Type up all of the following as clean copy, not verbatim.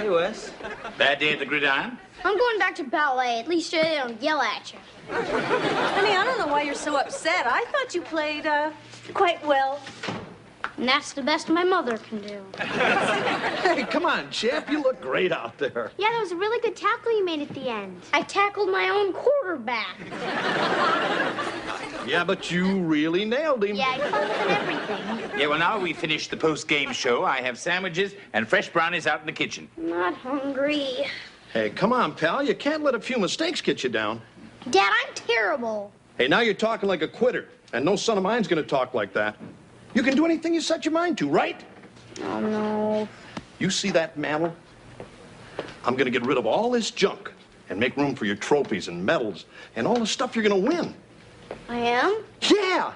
Hey, Wes. Bad day at the gridiron? I'm going back to ballet. At least they don't yell at you. Honey, I don't know why you're so upset. I thought you played, quite well. And that's the best my mother can do. Hey, come on, Chip. You look great out there. Yeah, that was a really good tackle you made at the end. I tackled my own quarterback. Yeah, but you really nailed him. Yeah, I fumbled and everything. Yeah, well, now we finished the post-game show. I have sandwiches and fresh brownies out in the kitchen. I'm not hungry. Hey, come on, pal. You can't let a few mistakes get you down. Dad, I'm terrible. Hey, now you're talking like a quitter, and no son of mine's gonna talk like that. You can do anything you set your mind to, right? Oh, no. You see that mantle? I'm gonna get rid of all this junk and make room for your trophies and medals and all the stuff you're gonna win. I am? Yeah!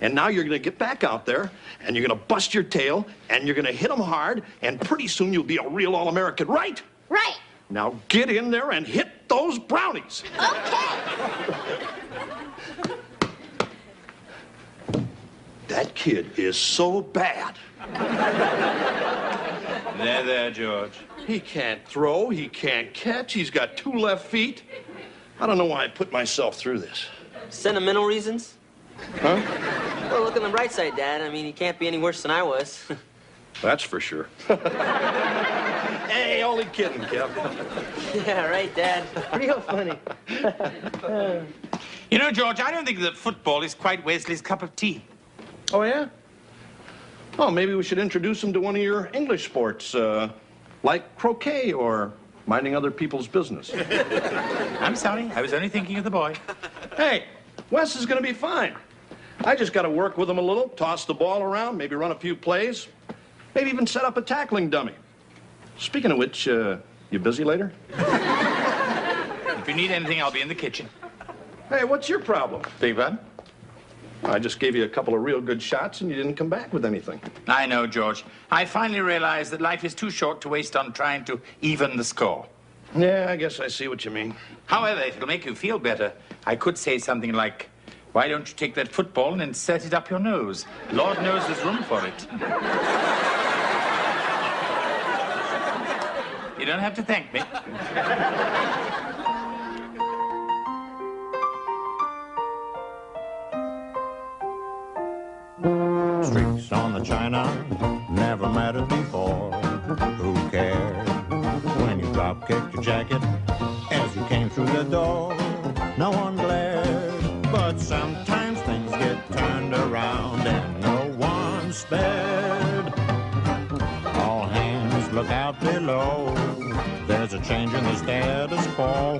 And now you're gonna get back out there, and you're gonna bust your tail, and you're gonna hit them hard, and pretty soon you'll be a real All-American, right? Right. Now get in there and hit those brownies. Okay. That kid is so bad. There, George. He can't throw, he can't catch, he's got 2 left feet. I don't know why I put myself through this. Sentimental reasons? Huh? Well, look on the bright side, Dad. I mean, he can't be any worse than I was. That's for sure. Hey, only kidding, Kev. Yeah, right, Dad. Real funny. You know, George, I don't think that football is quite Wesley's cup of tea. Oh, yeah? Oh, maybe we should introduce him to one of your English sports, like croquet or minding other people's business. I'm sorry. I was only thinking of the boy. Hey, Wes is gonna be fine. I just gotta work with him a little, toss the ball around, maybe run a few plays, maybe even set up a tackling dummy. Speaking of which, you busy later? If you need anything, I'll be in the kitchen. Hey, what's your problem? Big bud? I just gave you a couple of real good shots and you didn't come back with anything. I know, George. I finally realized that life is too short to waste on trying to even the score. Yeah, I guess I see what you mean. However, if it'll make you feel better, I could say something like, why don't you take that football and insert it up your nose? Lord knows there's room for it. You don't have to thank me. Streaks on the china never mattered before. Who cared when you drop kicked your jacket as you came through the door? No one glared, but sometimes things get turned around and no one spared. All hands look out below. There's a change in the status quo.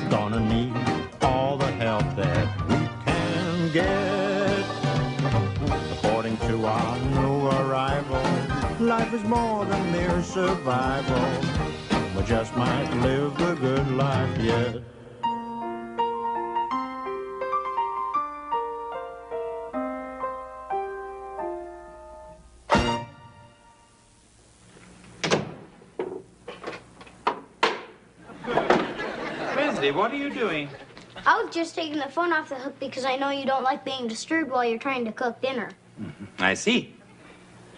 Gonna need all the help that we can get. According to our new arrival, life is more than mere survival. We just might live the good life yet. Wesley, what are you doing? I was just taking the phone off the hook because I know you don't like being disturbed while you're trying to cook dinner. I see.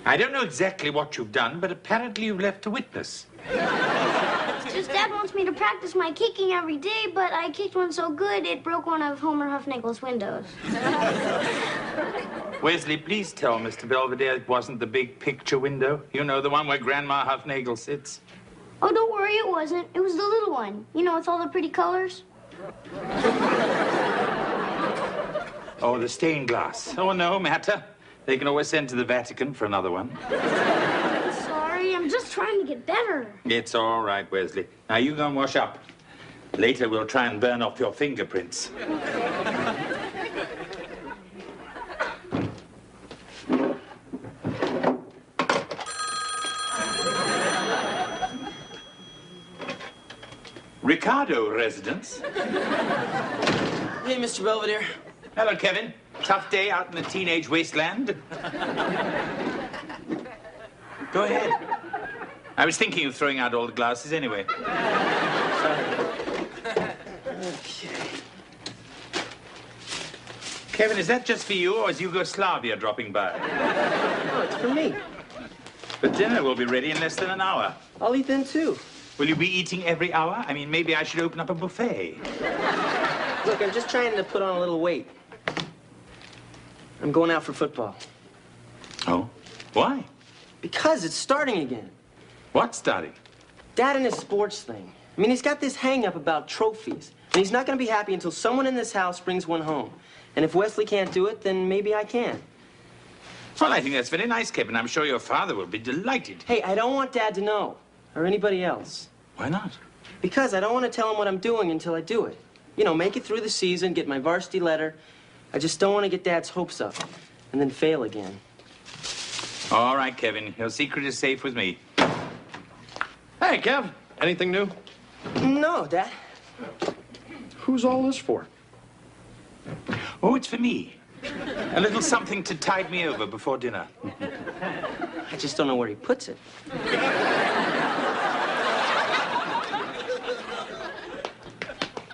I don't know exactly what you've done, but apparently you've left a witness. It's just Dad wants me to practice my kicking every day, but I kicked one so good it broke one of Homer Huffnagel's windows. Wesley, please tell Mr. Belvedere it wasn't the big picture window. You know, the one where Grandma Huffnagel sits. Oh, don't worry, it wasn't. It was the little one. You know, with all the pretty colors. Oh, the stained glass. Oh, no matter. They can always send to the Vatican for another one. I'm sorry, I'm just trying to get better. It's all right, Wesley. Now, you go and wash up. Later, we'll try and burn off your fingerprints. Ricardo residence. Hey, Mr. Belvedere. Hello, Kevin. Tough day out in the teenage wasteland. Go ahead. I was thinking of throwing out all the glasses anyway. Sorry. Okay. Kevin, is that just for you, or is Yugoslavia dropping by? No, it's for me. But dinner will be ready in less than an hour. I'll eat then, too. Will you be eating every hour? I mean, maybe I should open up a buffet. Look, I'm just trying to put on a little weight. I'm going out for football. Oh? Why? Because it's starting again. What's starting? Dad and his sports thing. I mean, he's got this hang-up about trophies. And he's not going to be happy until someone in this house brings one home. And if Wesley can't do it, then maybe I can. Well, I think that's very nice, Kevin. I'm sure your father will be delighted. Hey, I don't want Dad to know. Or anybody else. Why not? Because I don't want to tell him what I'm doing until I do it. You know, make it through the season, get my varsity letter. I just don't want to get Dad's hopes up and then fail again. All right, Kevin. Your secret is safe with me. Hey, Kev. Anything new? No, Dad. Who's all this for? Oh, it's for me. A little something to tide me over before dinner. I just don't know where he puts it.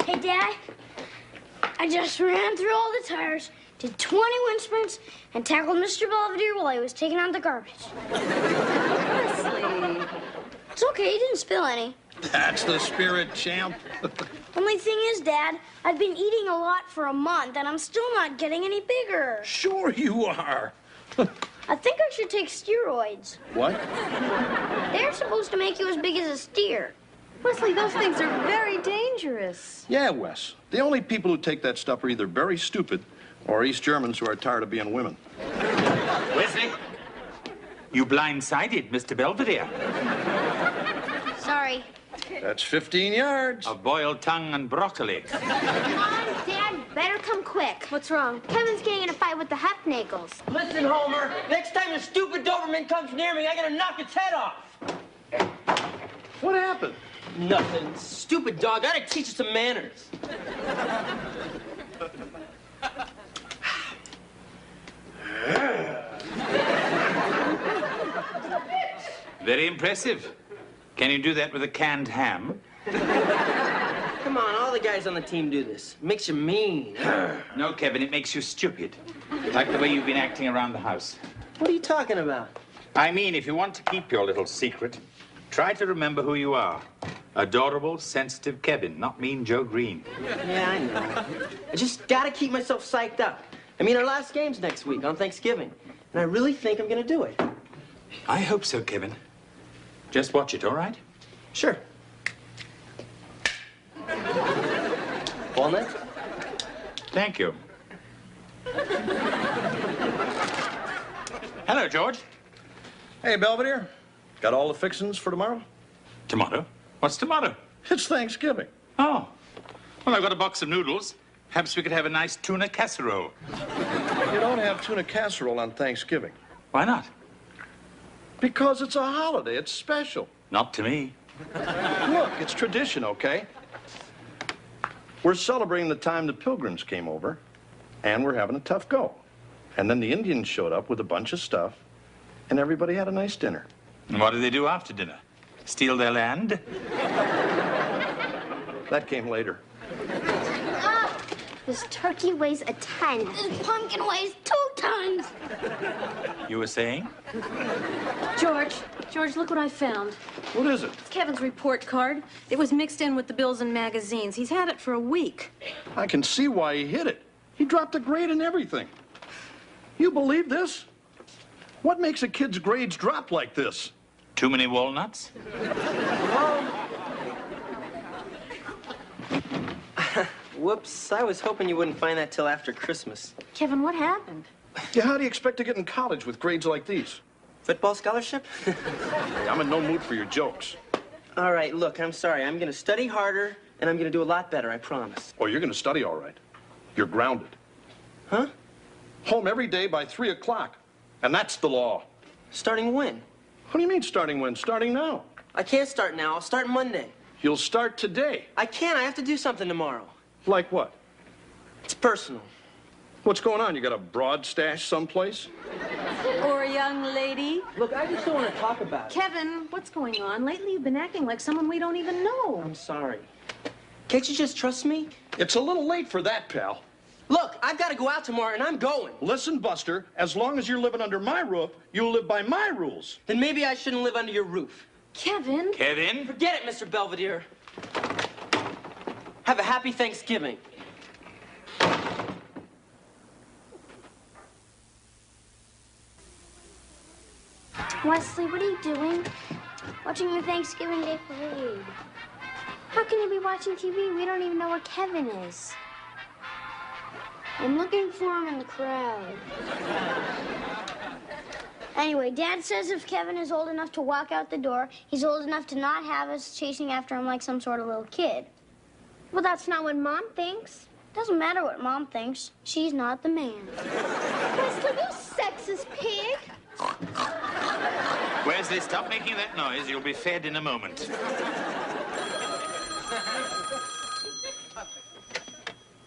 Hey, Dad. I just ran through all the tires, did 20 wind sprints, and tackled Mr. Belvedere while he was taking out the garbage. Wesley. It's okay, he didn't spill any. That's the spirit, champ. Only thing is, Dad, I've been eating a lot for a month, and I'm still not getting any bigger. Sure you are. I think I should take steroids. What? They're supposed to make you as big as a steer. Wesley, those things are very dangerous. Yeah, Wes. The only people who take that stuff are either very stupid or East Germans who are tired of being women. Wesley, you blindsided Mr. Belvedere. Sorry. That's 15 yards. Of boiled tongue and broccoli. Come on, Dad, better come quick. What's wrong? Kevin's getting in a fight with the Hufnagels. Listen, Homer. Next time the stupid Doberman comes near me, I'm going to knock its head off. What happened? Nothing. Stupid dog. I gotta teach it some manners. Very impressive. Can you do that with a canned ham? Come on, all the guys on the team do this. Makes you mean. No, Kevin, it makes you stupid. Like the way you've been acting around the house. What are you talking about? I mean, if you want to keep your little secret, try to remember who you are. Adorable, sensitive Kevin, not mean Joe Green. Yeah, I know. I just gotta keep myself psyched up. I mean, our last game's next week on Thanksgiving. And I really think I'm gonna do it. I hope so, Kevin. Just watch it, all right? Sure. Walnut? Thank you. Hello, George. Hey, Belvedere. Got all the fixings for tomorrow? Tomorrow? What's tomorrow? It's Thanksgiving. Oh. Well, I've got a box of noodles. Perhaps we could have a nice tuna casserole. You don't have tuna casserole on Thanksgiving. Why not? Because it's a holiday. It's special. Not to me. Look, it's tradition, okay? We're celebrating the time the Pilgrims came over, and we're having a tough go. And then the Indians showed up with a bunch of stuff, and everybody had a nice dinner. And what did they do after dinner? Steal their land? That came later. This turkey weighs a ton. This pumpkin weighs 2 tons. You were saying? George, look what I found. What is it? It's Kevin's report card. It was mixed in with the bills and magazines. He's had it for a week. I can see why he hid it. He dropped a grade and everything. You believe this? What makes a kid's grades drop like this? Too many walnuts? Whoops, I was hoping you wouldn't find that till after Christmas. Kevin, what happened? Yeah, how do you expect to get in college with grades like these? Football scholarship? Hey, I'm in no mood for your jokes. All right, look, I'm sorry. I'm gonna study harder, and I'm gonna do a lot better, I promise. Oh, you're going to study all right. You're grounded. Huh? Home every day by 3 o'clock. And that's the law. Starting when? What do you mean starting when? Starting now. I can't start now. I'll start Monday. You'll start today. I can't. I have to do something tomorrow. Like what? It's personal. What's going on? You got a broad stash someplace? Or a young lady? Look, I just don't want to talk about it. Kevin, what's going on? Lately, you've been acting like someone we don't even know. I'm sorry. Can't you just trust me? It's a little late for that, pal. Look, I've got to go out tomorrow, and I'm going. Listen, Buster, as long as you're living under my roof, you'll live by my rules. Then maybe I shouldn't live under your roof. Kevin. Kevin? Forget it, Mr. Belvedere. Have a happy Thanksgiving. Wesley, what are you doing? Watching the Thanksgiving Day parade. How can you be watching TV? We don't even know where Kevin is. I'm looking for him in the crowd. Anyway, Dad says if Kevin is old enough to walk out the door, he's old enough to not have us chasing after him like some sort of little kid. Well, that's not what Mom thinks. Doesn't matter what Mom thinks. She's not the man. Wesley, you sexist pig. Wesley, stop making that noise. You'll be fed in a moment.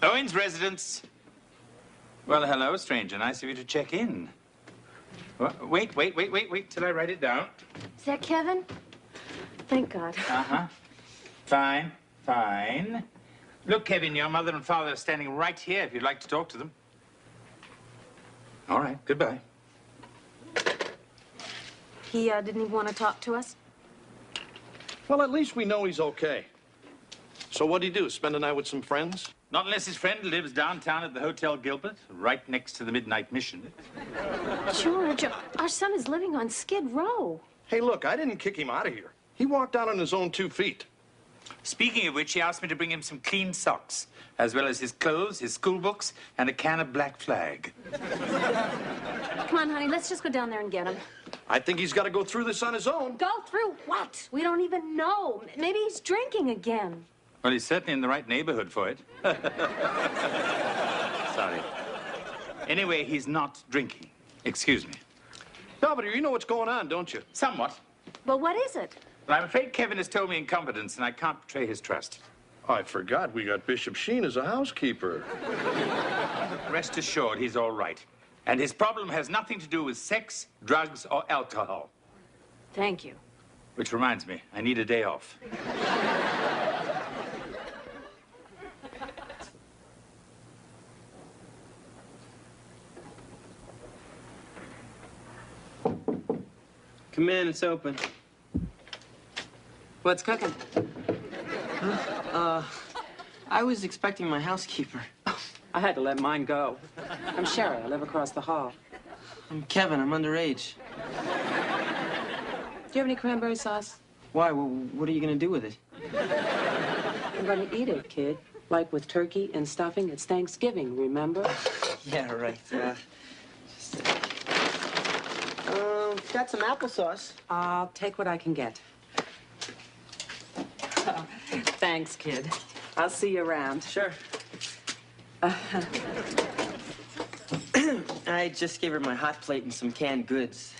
Owen's residence. Well, hello, stranger. Nice of you to check in. Wait till I write it down. Is that Kevin? Thank God. Uh-huh. Fine. Look, Kevin, your mother and father are standing right here if you'd like to talk to them. All right, goodbye. He didn't even want to talk to us? Well, at least we know he's okay. So what'd he do, spend the night with some friends? Not unless his friend lives downtown at the Hotel Gilbert, right next to the Midnight Mission. George, our son is living on Skid Row. Hey, look, I didn't kick him out of here. He walked out on his own 2 feet. Speaking of which, he asked me to bring him some clean socks, as well as his clothes, his school books, and a can of Black Flag. Come on, honey, let's just go down there and get him. I think he's got to go through this on his own. Go through what? We don't even know. Maybe he's drinking again. Well, he's certainly in the right neighborhood for it. Sorry. Anyway, he's not drinking. Excuse me. Belvedere, you know what's going on, don't you? Somewhat. Well, what is it? But I'm afraid Kevin has told me in confidence, and I can't betray his trust. I forgot we got Bishop Sheen as a housekeeper. Rest assured, he's all right. And his problem has nothing to do with sex, drugs, or alcohol. Thank you. Which reminds me, I need a day off. Come in, it's open. What's cooking? I was expecting my housekeeper. I had to let mine go. I'm Sherry. I live across the hall. I'm Kevin. I'm underage. Do you have any cranberry sauce? Why? Well, what are you going to do with it? I'm going to eat it, kid. Like with turkey and stuffing. It's Thanksgiving, remember? Yeah, right. Got some applesauce. I'll take what I can get. Thanks, kid. I'll see you around. Sure. I just gave her my hot plate and some canned goods.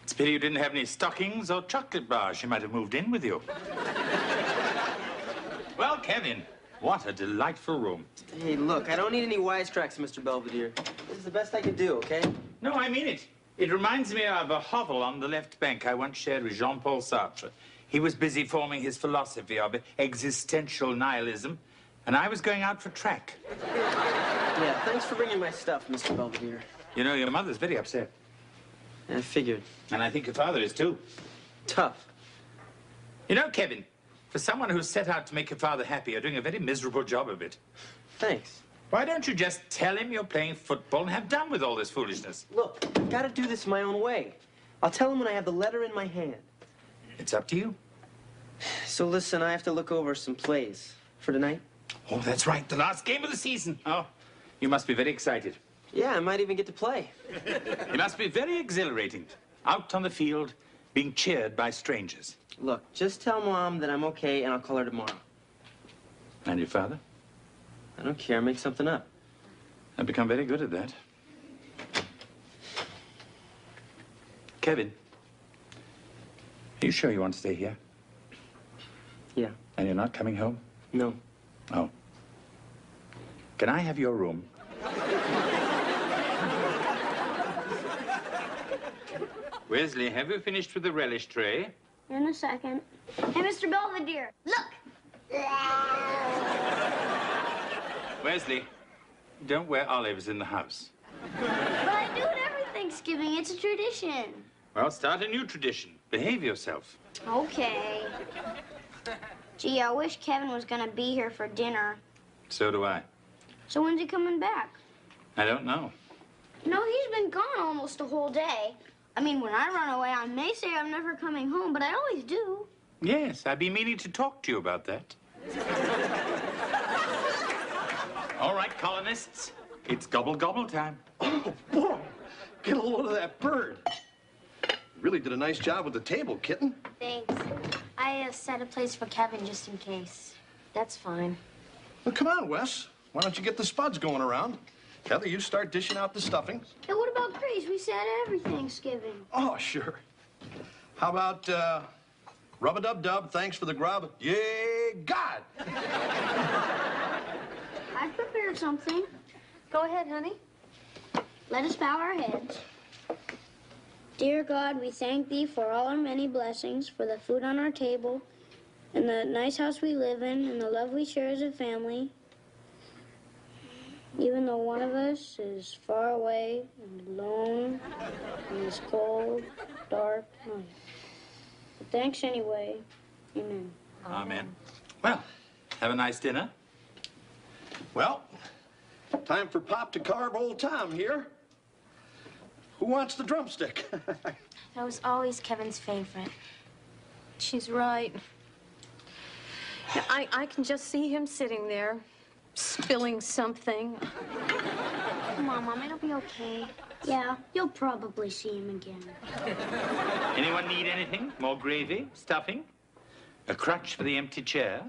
It's a pity you didn't have any stockings or chocolate bars. She might have moved in with you. Well, Kevin, what a delightful room. Hey, look, I don't need any wisecracks, Mr. Belvedere. This is the best I can do, okay? No, I mean it. It reminds me of a hovel on the left bank I once shared with Jean-Paul Sartre. He was busy forming his philosophy of existential nihilism, and I was going out for track. Yeah, thanks for bringing my stuff, Mr. Belvedere. You know, your mother's very upset. I figured. And I think your father is, too. Tough. You know, Kevin, for someone who's set out to make your father happy, you're doing a very miserable job of it. Thanks. Why don't you just tell him you're playing football and have done with all this foolishness? Look, I've got to do this my own way. I'll tell him when I have the letter in my hand. It's up to you. So listen, I have to look over some plays for tonight. Oh, that's right. The last game of the season. Oh, you must be very excited. Yeah, I might even get to play. It must be very exhilarating. Out on the field, being cheered by strangers. Look, just tell Mom that I'm okay and I'll call her tomorrow. And your father? I don't care. Make something up. I've become very good at that. Kevin, are you sure you want to stay here? Yeah. And you're not coming home? No. Oh. Can I have your room? Wesley, have you finished with the relish tray? In a second. Hey, Mr. Belvedere, look! Wesley, Don't wear olives in the house. But I do it every Thanksgiving. It's a tradition. Well, start a new tradition. Behave yourself. Okay. Gee, I wish Kevin was gonna be here for dinner. So do I. So when's he coming back? I don't know. No, he's been gone almost a whole day. I mean, when I run away, I may say I'm never coming home, but I always do. Yes, I've been meaning to talk to you about that. All right, colonists. It's gobble-gobble time. Oh, boy. Get a load of that bird. You really did a nice job with the table, kitten. Thanks. I set a place for Kevin just in case. That's fine. Well, come on, Wes. Why don't you get the spuds going around? Heather, you start dishing out the stuffing. Hey, what about Grace? We said every Thanksgiving. Oh, sure. How about, rub-a-dub-dub, thanks for the grub. Yay, God! I've prepared something. Go ahead, honey. Let us bow our heads. Dear God, we thank thee for all our many blessings, for the food on our table, and the nice house we live in, and the love we share as a family. Even though one of us is far away and alone in this cold, dark night. But thanks anyway. Amen. Amen. Well, have a nice dinner. Well, time for Pop to carve old Tom here. Who wants the drumstick? That was always Kevin's favorite. She's right. Yeah, I can just see him sitting there, spilling something. Come on, Mom, it'll be okay. Yeah, you'll probably see him again. Anyone need anything? More gravy? Stuffing? A crutch for the empty chair?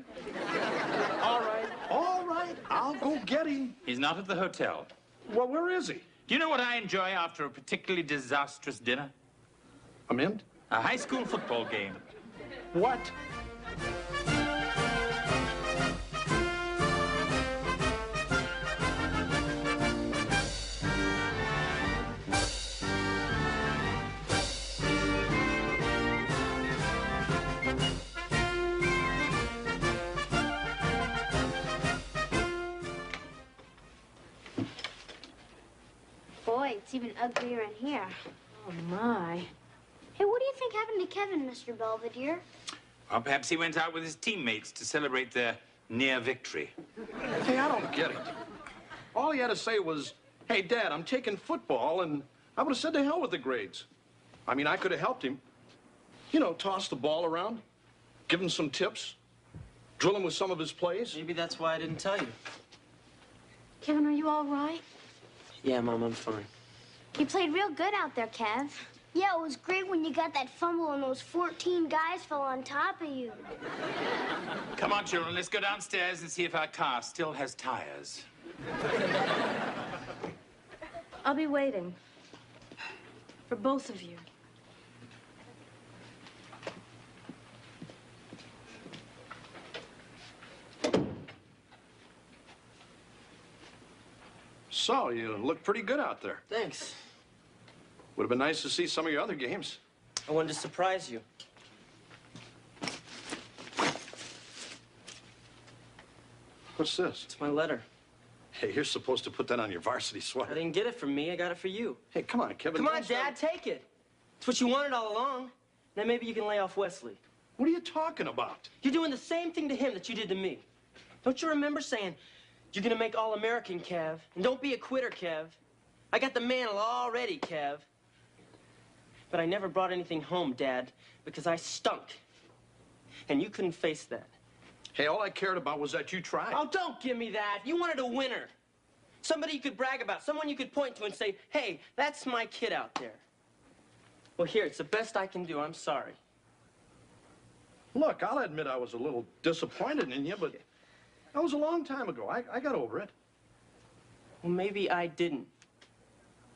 All right, I'll go get him. He's not at the hotel. Well, where is he? Do you know what I enjoy after a particularly disastrous dinner? A mint? A high school football game. What? Boy, it's even uglier in here. Oh, my. Hey, what do you think happened to Kevin, Mr. Belvedere? Or perhaps he went out with his teammates to celebrate their near victory. Hey, I don't get it. All he had to say was, hey, Dad, I'm taking football, and I would have said to hell with the grades. I mean, I could have helped him. You know, toss the ball around, give him some tips, drill him with some of his plays. Maybe that's why I didn't tell you. Kevin, are you all right? Yeah, Mom, I'm fine. You played real good out there, Kev. Yeah, it was great when you got that fumble and those 14 guys fell on top of you. Come on, children, let's go downstairs and see if our car still has tires. I'll be waiting. For both of you. So, you look pretty good out there. Thanks. Would have been nice to see some of your other games. I wanted to surprise you. What's this? It's my letter. Hey, you're supposed to put that on your varsity I sweater. didn't get it from me. I got it for you. Hey, come on, Kevin. Come on, don't Dad, stop. take it. It's what you wanted all along. Then maybe you can lay off Wesley. What are you talking about? You're doing the same thing to him that you did to me. Don't you remember saying, you're gonna make All-American, Kev, and don't be a quitter, Kev. I got the mantle already, Kev. But I never brought anything home, Dad, because I stunk. And you couldn't face that. Hey, all I cared about was that you tried. Oh, don't give me that. You wanted a winner. Somebody you could brag about, someone you could point to and say, hey, that's my kid out there. Well, here, it's the best I can do. I'm sorry. Look, I'll admit I was a little disappointed in you, but that was a long time ago. I got over it. Well, maybe I didn't.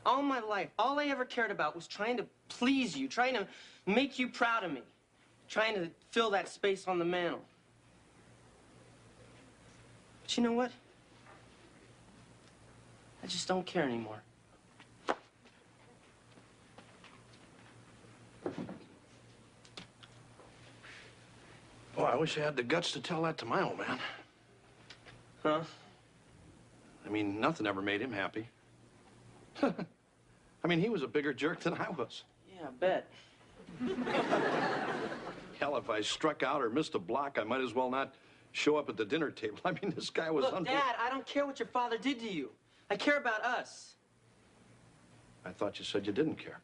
All my life, all I ever cared about was trying to please you, trying to make you proud of me, trying to fill that space on the mantle. But you know what? I just don't care anymore. Boy, I wish I had the guts to tell that to my old man. Huh? I mean, nothing ever made him happy. I mean, he was a bigger jerk than I was. Yeah, I bet. Hell, if I struck out or missed a block, I might as well not show up at the dinner table. I mean, this guy was Look, Dad, I don't care what your father did to you. I care about us. I thought you said you didn't care.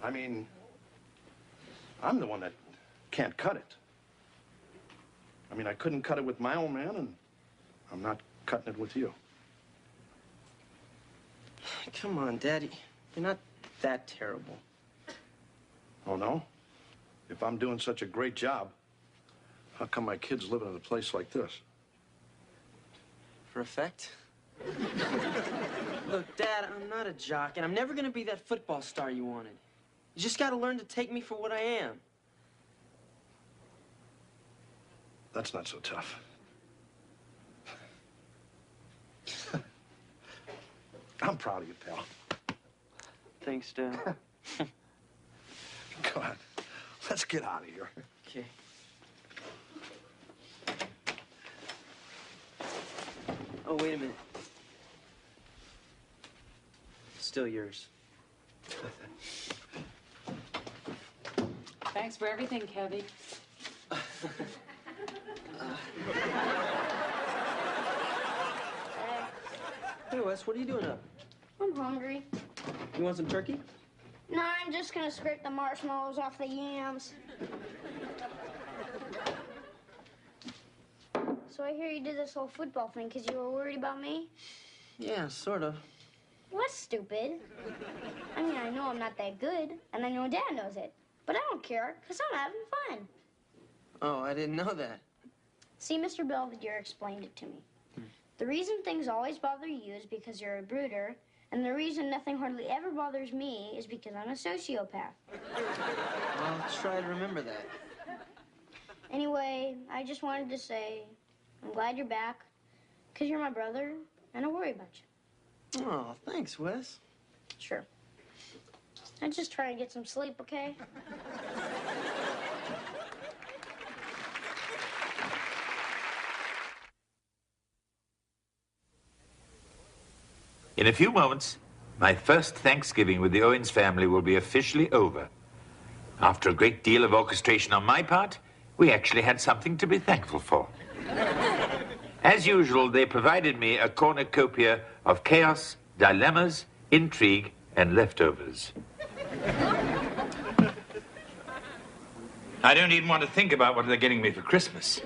I mean, I'm the one that can't cut it. I mean, I couldn't cut it with my old man, and I'm not cutting it with you. Come on, Daddy. You're not that terrible. Oh, no? If I'm doing such a great job, how come my kids living in a place like this? For effect? Look, Dad, I'm not a jock, and I'm never gonna be that football star you wanted. You just gotta learn to take me for what I am. That's not so tough. I'm proud of you, pal. Thanks, Dad. Come on, let's get out of here. Okay. Oh, wait a minute. Still yours. Thanks for everything, Kevy. Hey, Wes, what are you doing up? I'm hungry. You want some turkey? No, I'm just gonna scrape the marshmallows off the yams. So I hear you did this whole football thing because you were worried about me? Yeah, sort of. Well, that's stupid. I mean, I know I'm not that good, and I know Dad knows it. But I don't care, because I'm having fun. Oh, I didn't know that. See, Mr. Belvedere explained it to me. The reason things always bother you is because you're a brooder, and the reason nothing hardly ever bothers me is because I'm a sociopath. I'll try to remember that. Anyway, I just wanted to say I'm glad you're back, because you're my brother, and I worry about you. Oh, thanks, Wes. Sure. I'm just trying to get some sleep, okay? In a few moments, my first Thanksgiving with the Owens family will be officially over. After a great deal of orchestration on my part, we actually had something to be thankful for. As usual, they provided me a cornucopia of chaos, dilemmas, intrigue, and leftovers. I don't even want to think about what they're getting me for Christmas.